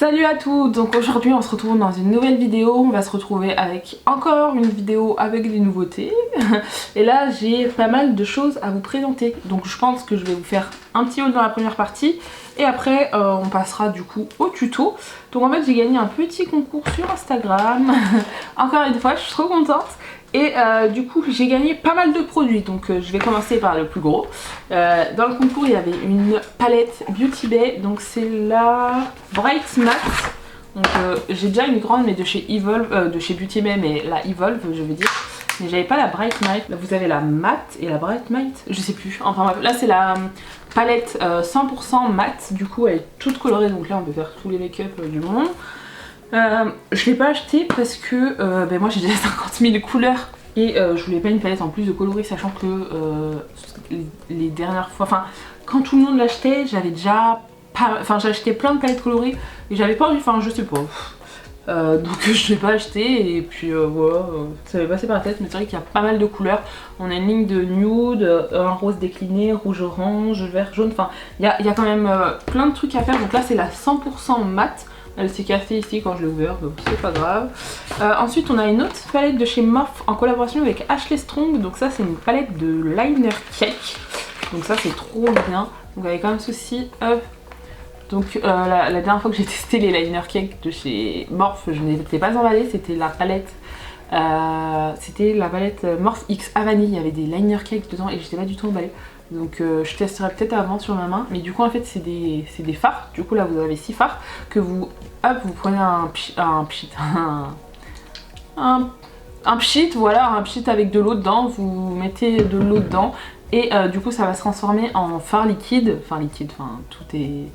Salut à tous, donc aujourd'hui on se retrouve dans une nouvelle vidéo, on va se retrouver avec encore une vidéo avec des nouveautés et là j'ai pas mal de choses à vous présenter, donc je pense que je vais vous faire un petit haul dans la première partie et après on passera du coup au tuto. Donc en fait j'ai gagné un petit concours sur Instagram, encore une fois je suis trop contente. Et du coup j'ai gagné pas mal de produits, donc je vais commencer par le plus gros. Dans le concours il y avait une palette Beauty Bay, donc c'est la Bright Matte. Donc j'ai déjà une grande mais de chez Evolve, de chez Beauty Bay, mais la Evolve je veux dire. Mais j'avais pas la Bright Matte. Là vous avez la matte et la Bright Matte, je sais plus. Enfin bref, là c'est la palette 100% matte, du coup elle est toute colorée, donc là on peut faire tous les make-up du monde. Je l'ai pas acheté parce que moi j'ai déjà 50 000 couleurs et je voulais pas une palette en plus de coloris, sachant que les dernières fois, enfin quand tout le monde l'achetait, j'avais déjà pas, enfin j'ai acheté plein de palettes colorées et j'avais pas envie, enfin je sais pas. Donc je l'ai pas acheté et puis voilà, ça m'est passé par la tête, mais c'est vrai qu'il y a pas mal de couleurs. On a une ligne de nude, un rose décliné, rouge orange, vert jaune, enfin il y a quand même plein de trucs à faire. Donc là c'est la 100% mat. Elle s'est cassée ici quand je l'ai ouvert, donc c'est pas grave. Ensuite on a une autre palette de chez Morphe en collaboration avec Ashley Strong. Donc ça c'est une palette de liner cake. Donc ça c'est trop bien. Donc avec un souci. Donc la dernière fois que j'ai testé les liner cake de chez Morphe, je n'étais pas emballée. C'était la palette Morphe X Havani. Il y avait des liner cake dedans et j'étais pas du tout emballée. Donc je testerai peut-être avant sur ma main. Mais du coup en fait c'est des fards. Du coup là vous avez 6 fards que vous prenez un pchit, voilà, un pchit avec de l'eau dedans. Vous mettez de l'eau dedans et du coup ça va se transformer en fard liquide. Enfin tout est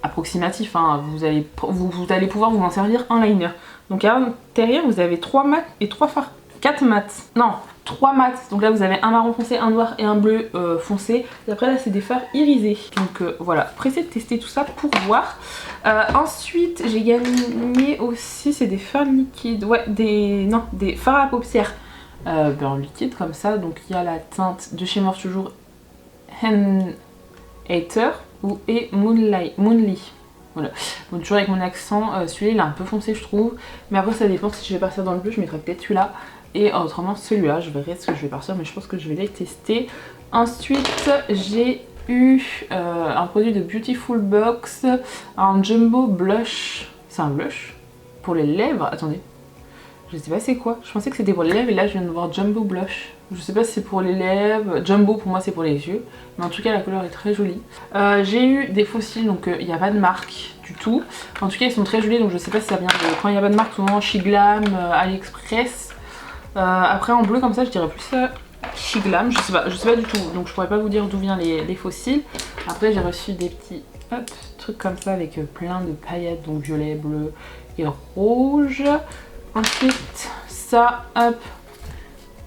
approximatif, hein. Vous allez pouvoir vous en servir en liner. Donc à l'intérieur vous avez 3 mats et 3 fards. 4 mats. Non, 3 mats. Donc là vous avez un marron foncé, un noir et un bleu foncé. Et après là c'est des fards irisés. Donc voilà, pressé de tester tout ça pour voir. Ensuite j'ai gagné aussi, c'est des fards liquides. Ouais, des fards à paupières en liquide comme ça. Donc il y a la teinte de chez Morphe toujours, Hen Hater et Moonly. Voilà, bon, toujours avec mon accent, celui-là il est un peu foncé je trouve, mais après ça dépend, si je vais partir dans le bleu je mettrai peut-être celui-là, et autrement celui-là, je verrai ce que je vais partir, mais je pense que je vais les tester. Ensuite j'ai eu un produit de Beautiful Box, un Jumbo Blush, c'est un blush pour les lèvres, attendez, je sais pas c'est quoi, je pensais que c'était pour les lèvres et là je viens de voir Jumbo Blush. Je sais pas si c'est pour les lèvres, Jumbo pour moi c'est pour les yeux, mais en tout cas la couleur est très jolie. J'ai eu des faux cils, donc il n'y a pas de marque du tout. En tout cas ils sont très jolis, donc je sais pas si ça vient de quand il n'y a pas de marque, souvent Shiglam, AliExpress. Après en bleu comme ça je dirais plus Shiglam, je sais pas du tout, donc je pourrais pas vous dire d'où viennent les faux cils. Après j'ai reçu des petits trucs comme ça avec plein de paillettes, donc violet, bleu et rouge. Ensuite ça,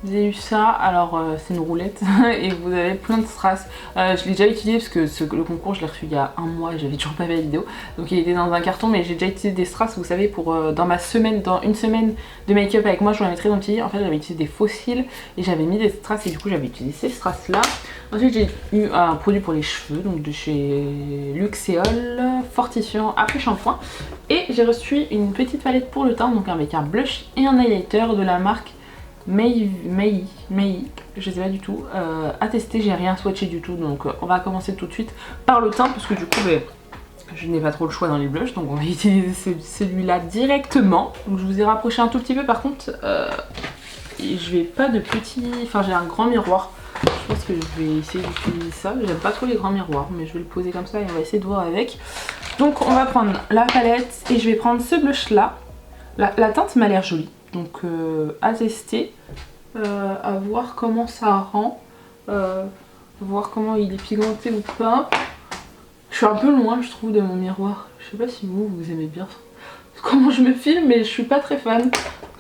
j'ai eu ça, alors c'est une roulette et vous avez plein de strass. Je l'ai déjà utilisé parce que le concours je l'ai reçu il y a un mois et j'avais toujours pas fait la vidéo. Donc il était dans un carton, mais j'ai déjà utilisé des strass, vous savez, pour dans une semaine de make-up avec moi, je j'en ai très gentil. En fait j'avais utilisé des faux cils et j'avais mis des strass et du coup j'avais utilisé ces strass là. Ensuite j'ai eu un produit pour les cheveux, donc de chez Luxéol, fortifiant après shampoing. Et j'ai reçu une petite palette pour le teint, donc avec un blush et un highlighter de la marque Mei, je sais pas du tout, à tester, j'ai rien swatché du tout, donc on va commencer tout de suite par le teint parce que du coup je n'ai pas trop le choix dans les blushs, donc on va utiliser celui-là directement. Donc je vous ai rapproché un tout petit peu, par contre je vais pas de petit, enfin j'ai un grand miroir, je pense que je vais essayer d'utiliser ça. J'aime pas trop les grands miroirs, mais je vais le poser comme ça et on va essayer de voir avec. Donc on va prendre la palette et je vais prendre ce blush là. La teinte m'a l'air jolie, donc à tester, à voir comment ça rend, voir comment il est pigmenté ou pas. Je suis un peu loin je trouve de mon miroir, je sais pas si vous aimez bien comment je me filme, mais je suis pas très fan.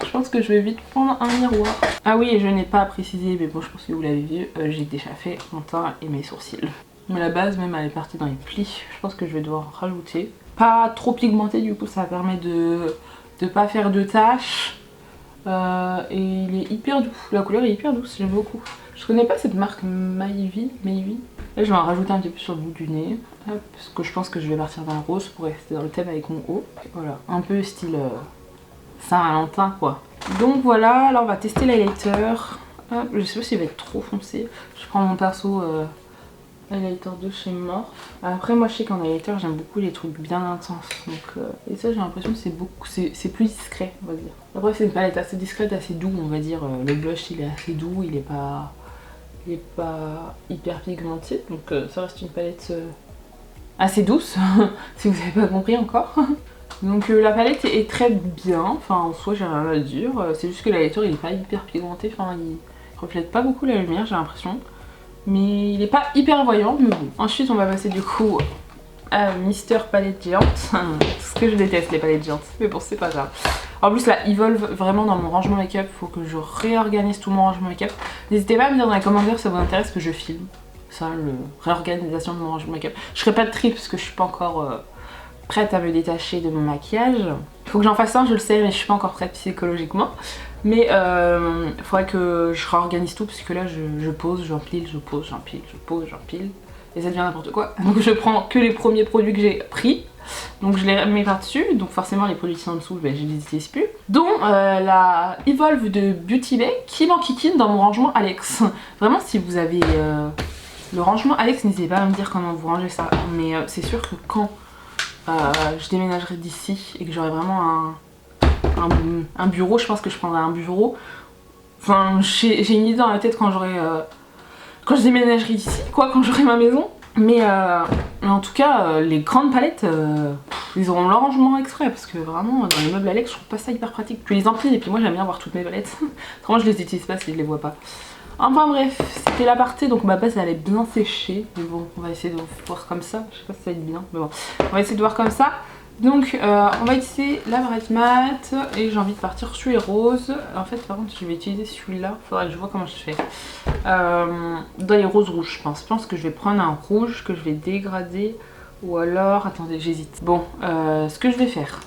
Je pense que je vais vite prendre un miroir. Ah oui, et je n'ai pas précisé, mais bon je pense que vous l'avez vu, j'ai déjà fait mon teint et mes sourcils. Mais la base même elle est partie dans les plis, je pense que je vais devoir rajouter. Pas trop pigmenté, du coup ça permet de pas faire de taches. Et il est hyper doux, la couleur est hyper douce, j'aime beaucoup. Je connais pas cette marque Mayvi. Là je vais en rajouter un petit peu sur le bout du nez. Hop, parce que je pense que je vais partir dans le rose pour rester dans le thème avec mon haut. Voilà, un peu style Saint-Valentin quoi. Donc voilà, là on va tester l'highlighter. Hop, je sais pas s'il va être trop foncé. Je prends mon pinceau highlighter de chez Morphe. Après moi je sais qu'en highlighter j'aime beaucoup les trucs bien intenses. Donc, et ça j'ai l'impression que c'est plus discret on va dire. Après c'est une palette assez discrète, assez doux on va dire. Le blush il est assez doux, il est pas hyper pigmenté. Donc ça reste une palette assez douce si vous n'avez pas compris encore. Donc la palette est très bien, enfin en soi j'ai rien à dire. C'est juste que l'highlighter il est pas hyper pigmenté, enfin il reflète pas beaucoup la lumière j'ai l'impression. Mais il est pas hyper voyant, mais bon. Ensuite on va passer du coup à Mister Palette Géante. Ce que je déteste les palettes géantes, mais bon c'est pas grave. En plus là Evolve vraiment dans mon rangement make-up, faut que je réorganise tout mon rangement make-up. N'hésitez pas à me dire dans les commentaires si ça vous intéresse que je filme. Ça, le réorganisation de mon rangement make-up. Je ferai pas de tri parce que je suis pas encore prête à me détacher de mon maquillage. Faut que j'en fasse un, je le sais, mais je suis pas encore prête psychologiquement. Mais il faudrait que je réorganise tout parce que là je pose, j'empile, je pose, j'empile, je pose, j'empile. Et ça devient n'importe quoi. Donc je prends que les premiers produits que j'ai pris. Donc je les mets par-dessus. Donc forcément les produits qui sont en dessous, ben, je les utilise plus. Dont la Evolve de Beauty Bay qui m'enquiquine dans mon rangement Alex. Vraiment si vous avez le rangement Alex, n'hésitez pas à me dire comment vous rangez ça. Mais c'est sûr que quand je déménagerai d'ici et que j'aurai vraiment un bureau, je pense que je prendrai un bureau. Enfin, j'ai une idée dans la tête quand quand je déménagerai d'ici, quoi, quand j'aurai ma maison. Mais en tout cas, les grandes palettes, ils auront leur rangement exprès parce que vraiment, dans les meubles Alex, je trouve pas ça hyper pratique. Puis les empiles et puis moi j'aime bien voir toutes mes palettes. Autrement, je les utilise pas si je les vois pas. Enfin bref, c'était l'aparté, donc ma base elle est bien séchée. Mais bon, on va essayer de voir comme ça. Je sais pas si ça va être bien, mais bon, on va essayer de voir comme ça. Donc on va utiliser la Bright Matte et j'ai envie de partir sur les roses. En fait par contre je vais utiliser celui-là, faudrait que je vois comment je fais. Dans les roses rouges je pense que je vais prendre un rouge que je vais dégrader ou alors, attendez j'hésite. Bon, ce que je vais faire,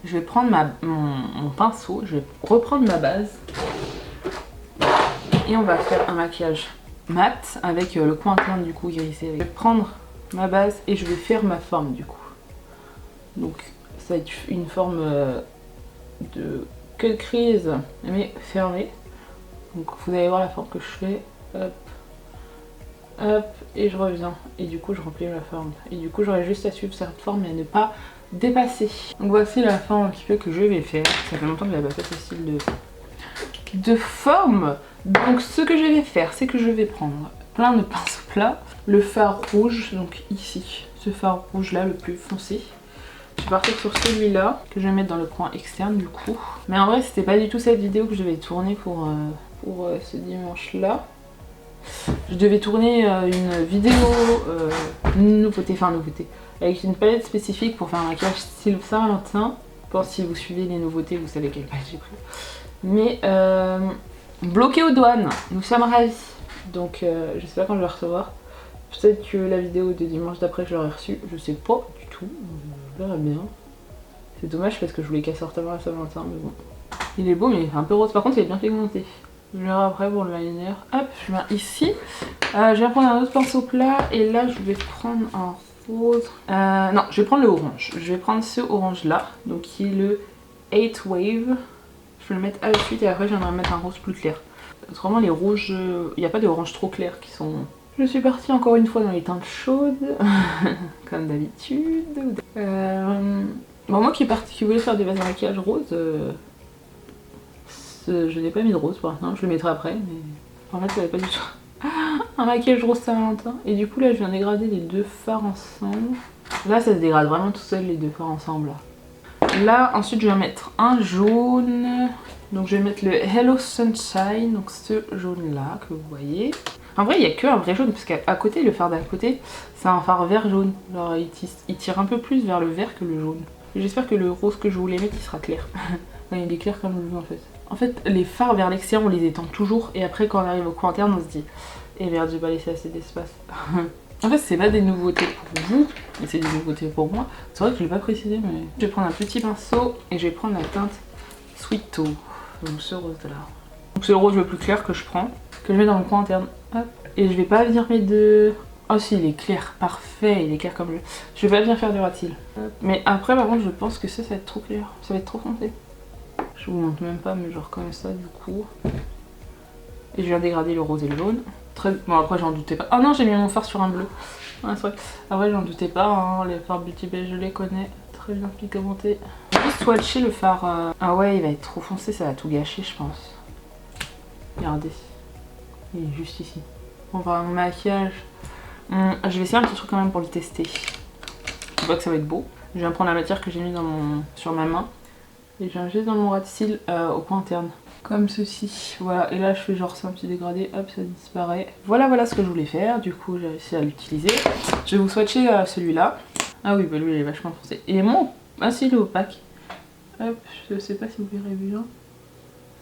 je vais prendre mon pinceau, je vais reprendre ma base et on va faire un maquillage mat avec le coin interne du coup grisé. Je vais prendre ma base et je vais faire ma forme du coup. Donc ça va être une forme de cut crease mais fermée. Donc vous allez voir la forme que je fais. Hop, hop, et je reviens. Et du coup je remplis la forme. Et du coup j'aurai juste à suivre cette forme et à ne pas dépasser. Donc voici la forme un petit peu que je vais faire. Ça fait longtemps que je n'avais pas fait ce style de forme. Donc ce que je vais faire, c'est que je vais prendre plein de pinceaux plats. Le fard rouge, donc ici. Ce fard rouge là, le plus foncé. Je vais partir sur celui-là, que je vais mettre dans le coin externe du coup. Mais en vrai, c'était pas du tout cette vidéo que je devais tourner pour ce dimanche-là. Je devais tourner une vidéo nouveauté, avec une palette spécifique pour faire un maquillage style Saint-Valentin. Je pense que si vous suivez les nouveautés, vous savez quelle palette j'ai pris. Mais bloqué aux douanes, nous sommes ravis. Donc je sais pas quand je vais recevoir. Peut-être que la vidéo de dimanche d'après je l'aurai reçue, je sais pas du tout. Je verrai bien. C'est dommage parce que je voulais qu'elle sorte avant la Saint-Valentin, mais bon. Il est beau mais un peu rose, par contre il est bien pigmenté. Je verrai après pour le liner. Hop, je viens ici. Je vais prendre un autre pinceau plat et là je vais prendre un rose. Non, je vais prendre le orange. Je vais prendre ce orange là, donc qui est le 8 Wave. Je vais le mettre à la suite et après je viendrai mettre un rose plus clair. Autrement les rouges, il n'y a pas de orange trop clair qui sont... Je suis partie encore une fois dans les teintes chaudes, comme d'habitude. Bon, moi qui voulais faire des bases de maquillage rose, je n'ai pas mis de rose pour l'instant, je le mettrai après, mais en fait ça n'avait pas du tout un maquillage rose Saint-Valentin. Et du coup là je viens dégrader les deux fards ensemble. Là ça se dégrade vraiment tout seul les deux fards ensemble. Là ensuite je vais mettre un jaune, donc je vais mettre le Hello Sunshine, donc ce jaune là que vous voyez. En vrai il n'y a que un vrai jaune parce qu'à côté, le fard d'à côté c'est un fard vert jaune. Alors il tire un peu plus vers le vert que le jaune. J'espère que le rose que je voulais mettre il sera clair. Non, il est clair comme le bleu en fait. En fait les fards vers l'extérieur on les étend toujours et après quand on arrive au coin interne on se dit eh merde j'ai pas laissé assez d'espace. En fait c'est pas des nouveautés pour vous mais c'est des nouveautés pour moi. C'est vrai que je l'ai pas précisé mais... Je vais prendre un petit pinceau et je vais prendre la teinte Sweet Tao. Donc ce rose là. Donc c'est le rose le plus clair que je prends. Que je mets dans le coin interne. Hop. Et je vais pas venir mettre de Oh si, il est clair, parfait, il est clair comme le... Je vais pas bien faire du rat-cils. Mais après, par contre, je pense que ça va être trop clair. Ça va être trop foncé. Je vous montre même pas, mais genre comme ça, du coup. Et je viens dégrader le rose et le jaune. Très... Bon, après, j'en doutais pas. Oh non, j'ai mis mon fard sur un bleu. Ouais, c'est vrai. Après, j'en doutais pas, hein. Les fards Beauty Bay, je les connais. Très bien pigmenté. Je vais juste swatcher le fard. Ah ouais, il va être trop foncé, ça va tout gâcher, je pense. Regardez. Il est juste ici. On va mon maquillage. Je vais essayer un petit truc quand même pour le tester. Je vois que ça va être beau. Je viens prendre la matière que j'ai mis sur ma main. Et je viens juste dans mon ras de cils au coin interne. Comme ceci. Voilà. Et là je fais genre ça, un petit dégradé. Hop, ça disparaît. Voilà ce que je voulais faire. Du coup j'ai réussi à l'utiliser. Je vais vous swatcher celui-là. Ah oui, bah lui il est vachement foncé. Et moi, ah si, il est opaque. Hop, je sais pas si vous verrez bien.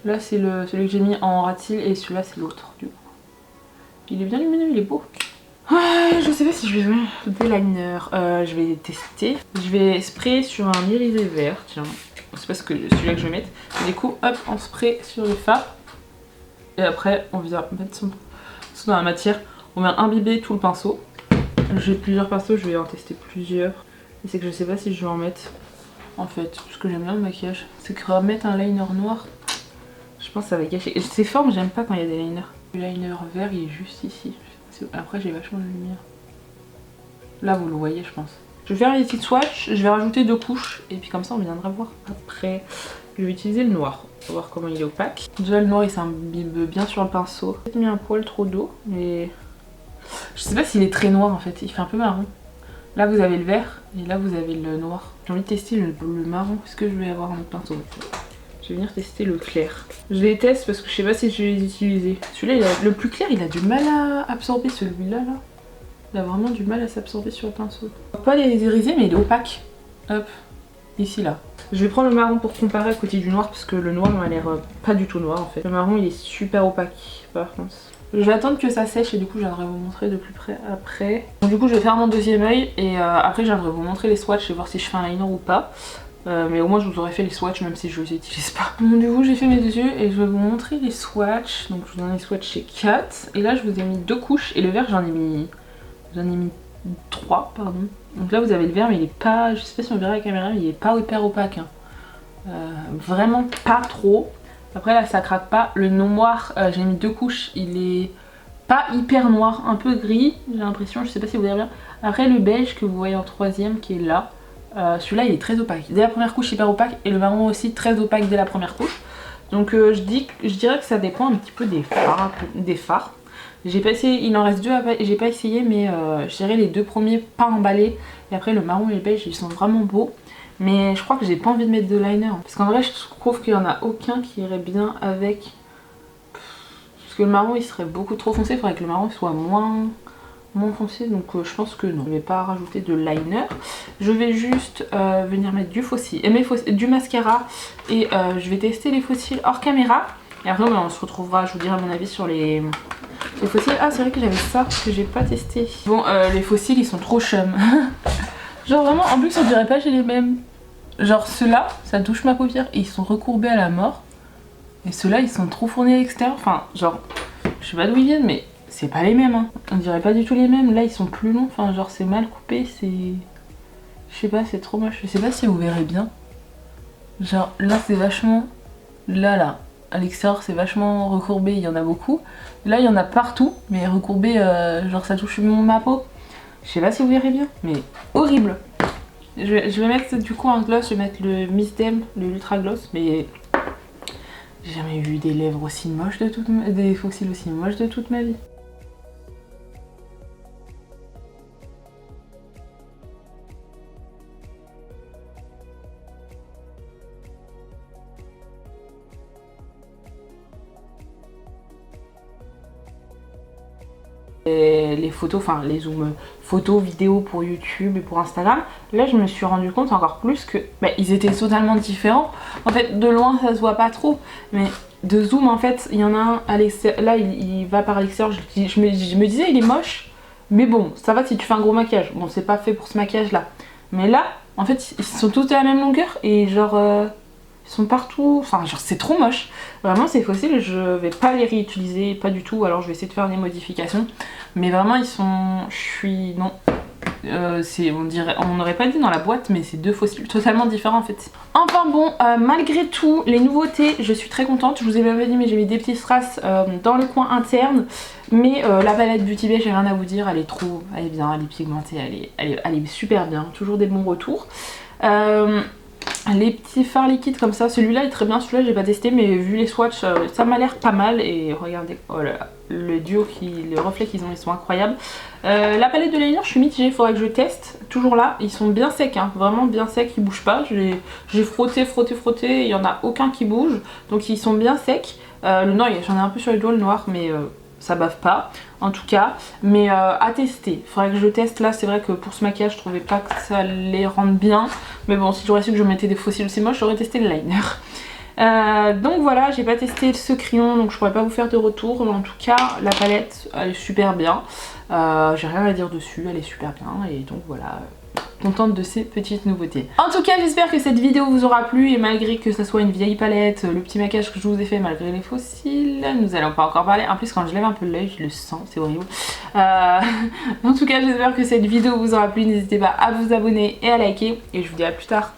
Là c'est celui que j'ai mis en ras de cils et celui-là c'est l'autre du coup. Il est bien lumineux, il est beau. Je sais pas si je vais mettre des liners. Je vais tester. Je vais sprayer sur un irisé vert. Tiens, c'est pas celui-là que je vais mettre. Et du coup, hop, on spray sur le fard. Et après, on vient mettre son dans la matière. On vient imbiber tout le pinceau. J'ai plusieurs pinceaux, je vais en tester plusieurs. Et c'est que je sais pas si je vais en mettre. En fait, parce que j'aime bien le maquillage. C'est que remettre un liner noir, je pense que ça va gâcher. Ces formes, j'aime pas quand il y a des liners. Le liner vert, il est juste ici. Après, j'ai vachement de lumière. Là, vous le voyez, je pense. Je vais faire les petites swatchs, je vais rajouter 2 couches. Et puis comme ça, on viendra voir après. Je vais utiliser le noir. On va voir comment il est opaque. Déjà, le noir, il s'imbibe bien sur le pinceau. J'ai mis un poil trop d'eau, mais... Je sais pas s'il est très noir, en fait. Il fait un peu marron. Là, vous avez le vert, et là, vous avez le noir. J'ai envie de tester le marron. Est-ce que je vais avoir un autre pinceau? Je vais venir tester le clair. Je les teste parce que je sais pas si je vais les utiliser. Celui-là, le plus clair, il a du mal à absorber. Celui-là, là. Il a vraiment du mal à s'absorber sur le pinceau. Pas les iriser, mais il est opaque. Hop, ici, là. Je vais prendre le marron pour comparer à côté du noir parce que le noir m'a l'air pas du tout noir en fait. Le marron, il est super opaque par contre. Je vais attendre que ça sèche et du coup, je viendrai vous montrer de plus près après. Donc, du coup, je vais faire mon deuxième œil et après, je viendrai vous montrer les swatchs et voir si je fais un liner ou pas. Mais au moins je vous aurais fait les swatchs même si je les utilise pas. Bon, du coup j'ai fait mes deux yeux et je vais vous montrer les swatchs. Donc je vous donne les swatchs chez Kat. Et là je vous ai mis 2 couches et le vert j'en ai mis 3 pardon. Donc là vous avez le vert mais il est pas, je sais pas si on verra à la caméra, mais il est pas hyper opaque hein. Vraiment pas trop. Après là ça craque pas. Le noir j'ai mis 2 couches, il est pas hyper noir, un peu gris j'ai l'impression, je sais pas si vous verrez bien. Après le beige que vous voyez en troisième qui est là. Celui-là il est très opaque, dès la première couche hyper opaque et le marron aussi très opaque dès la première couche. Donc je dirais que ça dépend un petit peu des fards. J'ai pas essayé, il en reste 2 j'ai pas essayé mais je dirais les 2 premiers pas emballés. Et après le marron et le beige ils sont vraiment beaux. Mais je crois que j'ai pas envie de mettre de liner. Parce qu'en vrai je trouve qu'il y en a aucun qui irait bien avec. Parce que le marron il serait beaucoup trop foncé, il faudrait que le marron soit moins foncé, donc je pense que non. Je vais pas rajouter de liner. Je vais juste venir mettre du du mascara et je vais tester les faux cils hors caméra. Et après on se retrouvera, je vous dirai mon avis sur les faux cils. Ah c'est vrai que j'avais ça que j'ai pas testé. Bon les faux cils ils sont trop chum. Genre vraiment en plus on dirait pas j'ai les mêmes. Genre ceux-là ça touche ma paupière et ils sont recourbés à la mort. Et ceux-là ils sont trop fournis à l'extérieur. Enfin genre je sais pas d'où ils viennent mais c'est pas les mêmes hein. On dirait pas du tout les mêmes. Là ils sont plus longs, enfin genre c'est mal coupé, c'est... Je sais pas, c'est trop moche. Je sais pas si vous verrez bien. Genre là c'est vachement... Là à l'extérieur c'est vachement recourbé, il y en a beaucoup. Là il y en a partout, mais recourbé genre ça touche ma peau. Je sais pas si vous verrez bien, mais horrible. Je vais mettre du coup un gloss, je vais mettre le Miss Dem, le Ultra Gloss, mais... J'ai jamais vu des lèvres aussi moches de des faux cils aussi moches de toute ma vie. Les photos, enfin les zooms photos, vidéos pour YouTube et pour Instagram, là je me suis rendu compte encore plus que ils étaient totalement différents. En fait de loin ça se voit pas trop, mais de zoom en fait il y en a un à l'extérieur, là il va par l'extérieur, je me disais il est moche, mais bon ça va si tu fais un gros maquillage, bon c'est pas fait pour ce maquillage là. Mais là en fait ils sont tous à la même longueur et genre Ils sont partout, enfin genre c'est trop moche. Vraiment ces fossiles je vais pas les réutiliser, pas du tout, alors je vais essayer de faire des modifications. Mais vraiment ils sont... Non. On n'aurait pas dit dans la boîte, mais c'est deux fossiles totalement différents en fait. Enfin bon, malgré tout, les nouveautés, je suis très contente. Je vous ai même pas dit, mais j'ai mis des petits strass dans le coin interne. Mais la palette Beauty Bay, j'ai rien à vous dire, elle est bien, elle est pigmentée, elle est super bien. Toujours des bons retours. Les petits fards liquides comme ça, celui-là est très bien, celui-là j'ai pas testé, mais vu les swatchs, ça m'a l'air pas mal. Et regardez, oh là là, le duo, le reflet qu'ils ont, ils sont incroyables. La palette de liner, je suis mitigée, il faudrait que je teste. Toujours là, ils sont bien secs, hein, vraiment bien secs, ils bougent pas. J'ai frotté, il y en a aucun qui bouge, donc ils sont bien secs. Non, j'en ai un peu sur les doigts le noir, mais ça bave pas en tout cas, mais à tester. Faudrait que je teste. Là c'est vrai que pour ce maquillage je trouvais pas que ça les rende bien, mais bon, si j'aurais su que je mettais des fossiles aussi moches, j'aurais testé le liner. Donc voilà, j'ai pas testé ce crayon, donc je pourrais pas vous faire de retour, mais en tout cas la palette elle est super bien. J'ai rien à dire dessus, elle est super bien, et donc voilà, contente de ces petites nouveautés. En tout cas, j'espère que cette vidéo vous aura plu, et malgré que ce soit une vieille palette, le petit maquillage que je vous ai fait malgré les fossiles, nous allons pas encore parler. En plus quand je lève un peu l'œil, je le sens, c'est horrible. En tout cas, j'espère que cette vidéo vous aura plu, n'hésitez pas à vous abonner et à liker, et je vous dis à plus tard.